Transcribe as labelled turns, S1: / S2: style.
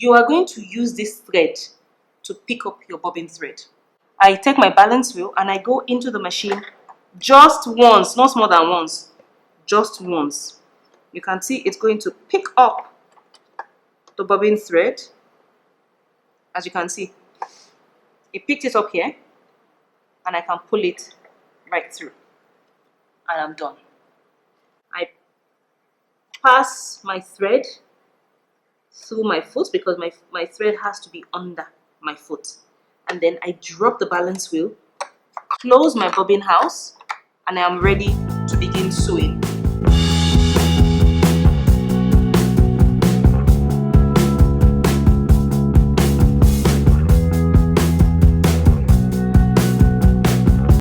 S1: you are going to use this thread to pick up your bobbin thread. I take my balance wheel and I go into the machine just once, not more than once, just once. You can see it's going to pick up the bobbin thread. As you can see, it picked it up here, and I can pull it right through, and I'm done. I pass my thread through my foot because my thread has to be under my foot, and then I drop the balance wheel, close my bobbin house, and I am ready to